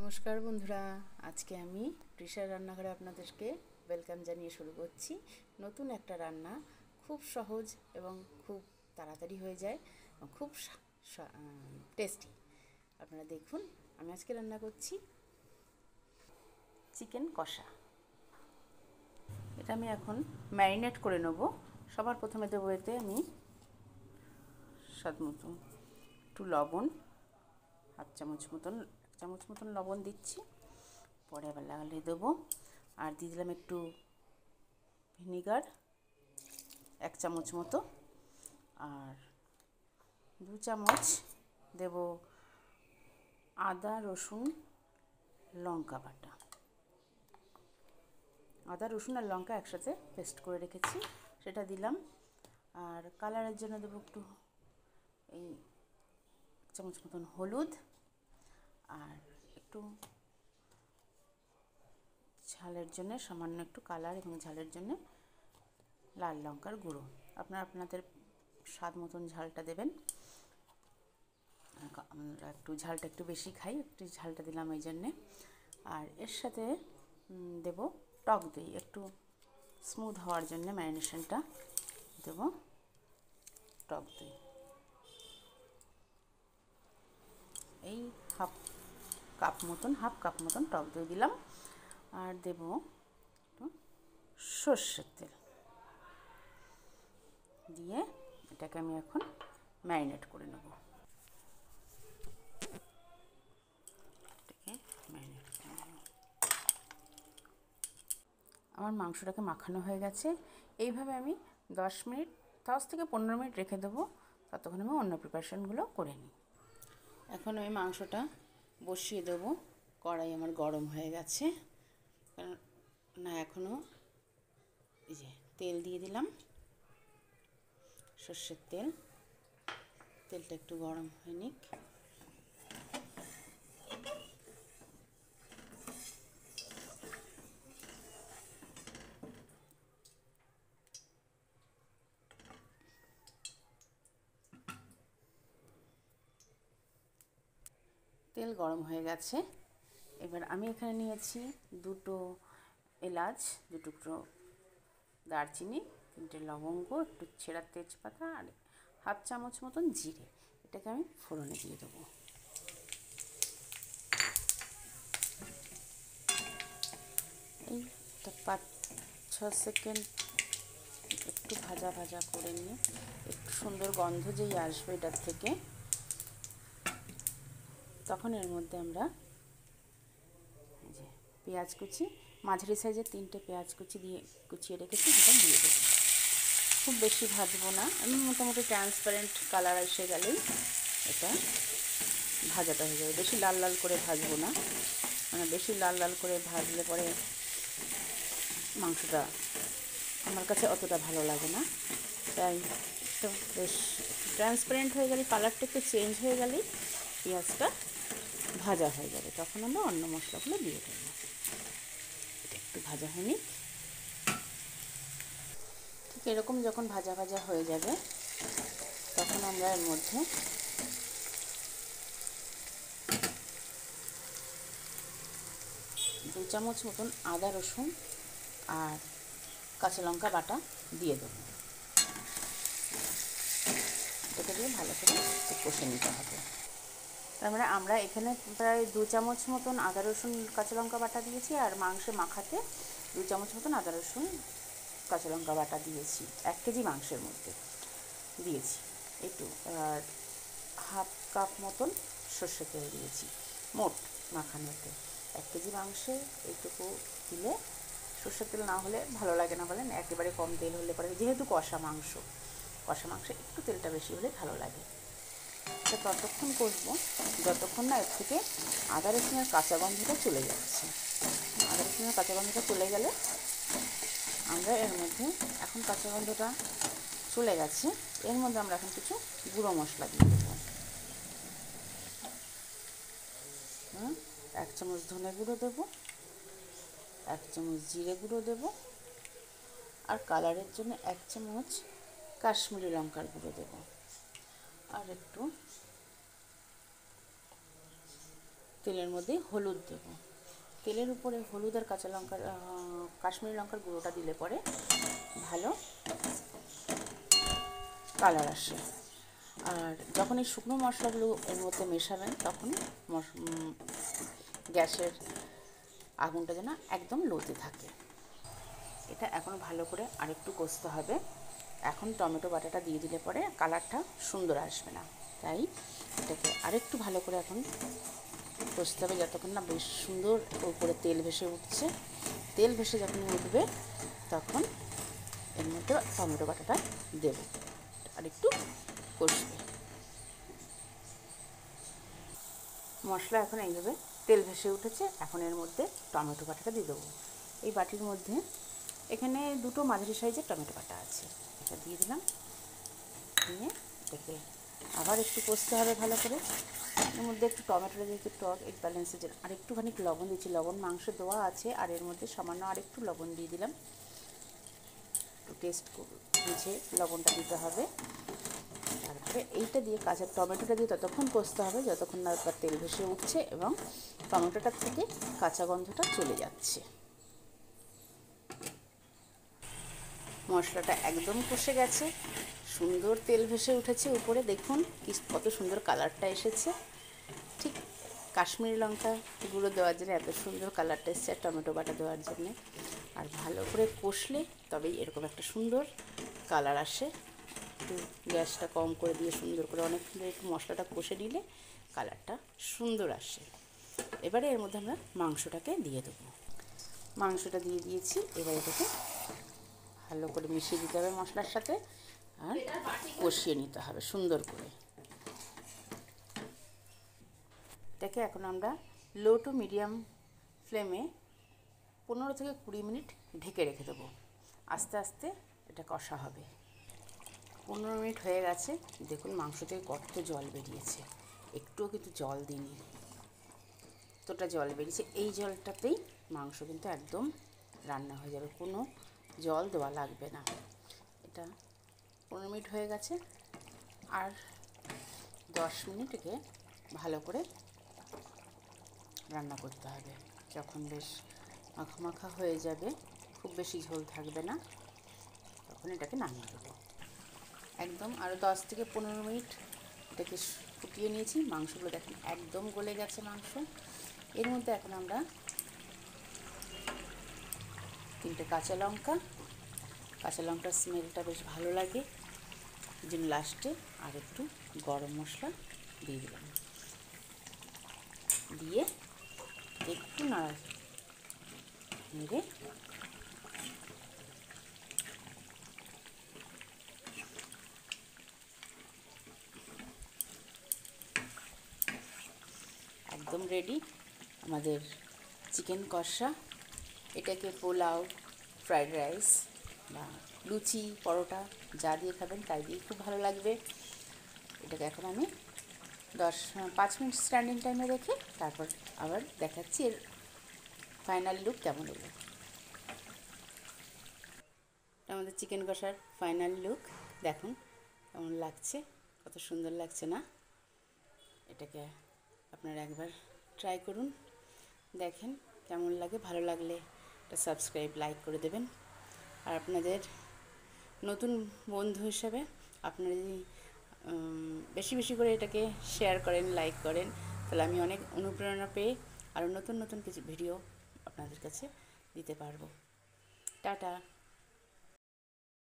নমস্কার বন্ধুরা, আজকে আমি তৃষার রান্নাঘরে আপনাদেরকে ওয়েলকাম জানিয়ে শুরু করছি নতুন একটা রান্না। খুব সহজ এবং খুব তাড়াতাড়ি হয়ে যায় এবং খুব টেস্টি। আপনারা দেখুন, আমি আজকে রান্না করছি চিকেন কষা। এটা আমি এখন ম্যারিনেট করে নেব। সবার প্রথমে দেবো এতে আমি স্বাদ মতো একটু লবণ, এক চামচ মতন লবণ দিচ্ছি। পরে আবার লাগালে দেবো, আর দিয়ে দিলাম একটু ভিনিগার 1 চামচ মতো, আর 2 চামচ দেব আদা রসুন লঙ্কা বাটা। আদা রসুন আর লঙ্কা একসাথে পেস্ট করে রেখেছি, সেটা দিলাম। আর কালারের জন্য দেবো একটু এই 1 চামচ মতন হলুদ, আর একটু ঝালের জন্য সামান্য একটু কালার এবং ঝালের জন্য লাল লঙ্কার গুঁড়ো। আপনারা আপনাদের স্বাদ মতন ঝালটা দেবেন। আমরা একটু ঝালটা একটু বেশি খাই, একটু ঝালটা দিলাম এই জন্যে। আর এর সাথে দেব টক দই, একটু স্মুথ হওয়ার জন্য ম্যারিনেশনটা দেব টক দই। এই হাফ কাপ মতন টক দই দিলাম। আর দেব একটু সর্ষের তেল দিয়ে এটাকে আমি এখন ম্যারিনেট করে নেব। আমার মাংসটাকে মাখানো হয়ে গেছে। এইভাবে আমি 10 থেকে 15 মিনিট রেখে দেবো, ততক্ষণ আমি অন্য প্রিপারেশনগুলো করে নিই। এখন আমি মাংসটা বসিয়ে দেবো। কড়াই আমার গরম হয়ে গেছে, কারণ না এখনও এই যে তেল দিয়ে দিলাম, সর্ষের তেল। তেলটা একটু গরম হয়ে নিক। তেল গরম হয়ে গেছে। এবার আমি এখানে নিয়েছি 2টো এলাচ, 2 টুকরো দারচিনি, 3টে লবঙ্গ, একটু ছেঁড়া তেজপাতা, আর হাফ চামচ মতন জিরে। এটাকে আমি ফোড়নে দিয়ে দেবো। এই 5-6 সেকেন্ড একটু ভাজা ভাজা করে নিয়ে একটু সুন্দর গন্ধ যেই আসবে এটার থেকে, তখন এর মধ্যে আমরা যে পেঁয়াজ কুচি, মাঝারি সাইজের 3টে পেঁয়াজ কুচিয়ে রেখেছি, সেটা দিয়ে দেবো। খুব বেশি ভাজবো না, আমি মোটামুটি ট্রান্সপারেন্ট কালার এসে গেলেই এটা ভাজাটা হয়ে যাবে। বেশি লাল লাল করে ভাজবো না, মানে বেশি লাল লাল করে ভাজলে পরে মাংসটা আমার কাছে অতটা ভালো লাগে না। তাই একটু বেশ ট্রান্সপারেন্ট হয়ে গেলে, কালারটা একটু চেঞ্জ হয়ে গেলেই পেঁয়াজটা ভাজা হয়ে যাবে, তখন আমরা অন্য মশলাগুলো দিয়ে দেবো। এটা একটু ভাজা হয়নি, ঠিক এরকম যখন ভাজা ভাজা হয়ে যাবে তখন আমরা এর মধ্যে দু চামচ মতন আদা রসুন আর কাঁচা লঙ্কা বাটা দিয়ে দেবো। এটাকে দিয়ে ভালো করে কষে নিতে হবে। তার মানে আমরা এখানে প্রায় 2 চামচ মতন আদা রসুন কাঁচা লঙ্কা বাটা দিয়েছি, আর মাংসে মাখাতে 2 চামচ মতন আদা রসুন কাঁচা লঙ্কা বাটা দিয়েছি। 1 কেজি মাংসের মধ্যে দিয়েছি একটু, আর হাফ কাপ মতন সর্ষের তেল দিয়েছি মোট মাখানোতে। 1 কেজি মাংসে এইটুকু দিলে, সর্ষের তেল না হলে ভালো লাগে না বলেন, একেবারে কম তেল হলে পরে, যেহেতু কষা মাংসে একটু তেলটা বেশি হলে ভালো লাগে। এটা ততক্ষণ কষবো যতক্ষণ না এর থেকে আদা রসুনের কাঁচা গন্ধটা চলে যাচ্ছে। আদা রসুনের কাঁচা গন্ধটা চলে গেলে আমরা এর মধ্যে, এখন কাঁচা গন্ধটা চলে গেছে, এর মধ্যে আমরা এখন কিছু গুঁড়ো মশলা দিয়ে দেবো। 1 চামচ ধনে গুঁড়ো দেবো, 1 চামচ জিরে গুঁড়ো দেবো, আর কালারের জন্য 1 চামচ কাশ্মীরি লঙ্কার গুঁড়ো দেবো, আর একটু তেলের মধ্যে হলুদ দেবো। তেলের উপরে হলুদ আর কাঁচা লঙ্কার কাশ্মীরি লঙ্কার গুঁড়োটা দিলে পরে ভালো কালার আসে। আর যখন এই শুকনো মশলাগুলো এর মধ্যে মেশাবেন তখন গ্যাসের আগুনটা যেন একদম লোতে থাকে। এটা এখন ভালো করে আরেকটু কষতে হবে। এখন টমেটো বাটাটা দিয়ে দিলে পরে কালারটা সুন্দর আসবে না, তাই এটাকে আরেকটু ভালো করে এখন কষতে হবে যতক্ষণ না বেশ সুন্দর উপরে তেল ভেসে উঠছে। তেল ভেসে যখন উঠবে তখন এর মধ্যে টমেটো বাটাটা দেব, আরেকটু কষবে। মশলা এখন এইভাবে তেল ভেসে উঠেছে, এখন এর মধ্যে টমেটো বাটাটা দিয়ে দেবো। এই বাটির মধ্যে এখানে দুটো মাঝারি সাইজের টমেটো বাটা আছে, এটা দিয়ে দিলাম। দিয়ে এটাকে আবার একটু কষতে হবে ভালো করে। এর মধ্যে একটু টমেটোটা যেহেতু টক এক ব্যালেন্সের জন্য আর একটুখানি লবণ দিচ্ছি। লবণ মাংস দেওয়া আছে, আর এর মধ্যে সামান্য আরেকটু লবণ দিয়ে দিলাম। একটু টেস্ট বুঝে লবণটা দিতে হবে। তারপরে এইটা দিয়ে কাঁচা টমেটোটা দিয়ে ততক্ষণ কষতে হবে যতক্ষণ না একবার তেল ভেসে উঠছে এবং টমেটোটার থেকে কাঁচা গন্ধটা চলে যাচ্ছে। মশলাটা একদম কষে গেছে, সুন্দর তেল ভেসে উঠেছে উপরে, দেখুন কত সুন্দর কালারটা এসেছে। ঠিক কাশ্মীরি লঙ্কা গুঁড়ো দেওয়ার জন্য এত সুন্দর কালারটা এসেছে, আর টমেটো বাটা দেওয়ার জন্যে। আর ভালো করে কষলে তবেই এরকম একটা সুন্দর কালার আসে। একটু গ্যাসটা কম করে দিয়ে সুন্দর করে অনেকক্ষণ একটু মশলাটা কষে নিলে কালারটা সুন্দর আসে। এবারে এর মধ্যে আমরা মাংসটাকে দিয়ে দেবো। মাংসটা দিয়ে দিয়েছি, এবার এটাকে ভালো করে মিশিয়ে দিতে হবে মশলার সাথে আর কষিয়ে নিতে হবে সুন্দর করে। এটাকে এখন আমরা লো টু মিডিয়াম ফ্লেমে 15 থেকে 20 মিনিট ঢেকে রেখে দেবো। আস্তে আস্তে এটা কষা হবে। 15 মিনিট হয়ে গেছে, দেখুন মাংস থেকে কত জল বেরিয়েছে, একটুও কিন্তু জল দিইনি, এতটা জল বেরিয়েছে। এই জলটাতেই মাংস কিন্তু একদম রান্না হয়ে যাবে, কোনো জল দেওয়া লাগবে না। এটা 15 মিনিট হয়ে গেছে, আর 10 মিনিট একে ভালো করে রান্না করতে হবে। যখন বেশ মাখা মাখা হয়ে যাবে, খুব বেশি ঝোল থাকবে না, তখন এটাকে নামিয়ে দেবো। একদম আরও 10 থেকে 15 মিনিট এটাকে ফুটিয়ে নিয়েছি। মাংসগুলো দেখুন একদম গলে গেছে মাংস। এর মধ্যে এখন আমরা 3টে কাঁচা লঙ্কার স্মেলটা বেশ ভালো লাগে, এই জন্য লাস্টে আর একটু গরম মশলা দিয়ে দিলাম। দিয়ে একটু নেড়ে একদম রেডি আমাদের চিকেন কষা। এটাকে পোলাও, ফ্রাইড রাইস বা লুচি, পরোটা যা দিয়ে খাবেন তাই দিয়ে খুব ভালো লাগবে। এটাকে এখন আমি 5 মিনিট স্ট্যান্ডিং টাইমে রেখে তারপর আবার দেখাচ্ছি এর ফাইনাল লুক কেমন এলো। আমাদের চিকেন কষার ফাইনাল লুক দেখুন কেমন লাগছে, কত সুন্দর লাগছে না? এটাকে আপনারা একবার ট্রাই করুন, দেখেন কেমন লাগে। ভালো লাগলে একটা সাবস্ক্রাইব, লাইক করে দেবেন। আর আপনাদের নতুন বন্ধু হিসেবে আপনারা যদি বেশি বেশি করে এটাকে শেয়ার করেন, লাইক করেন, তাহলে আমি অনেক অনুপ্রেরণা পেয়ে আরও নতুন নতুন কিছু ভিডিও আপনাদের কাছে দিতে পারবো। টাটা।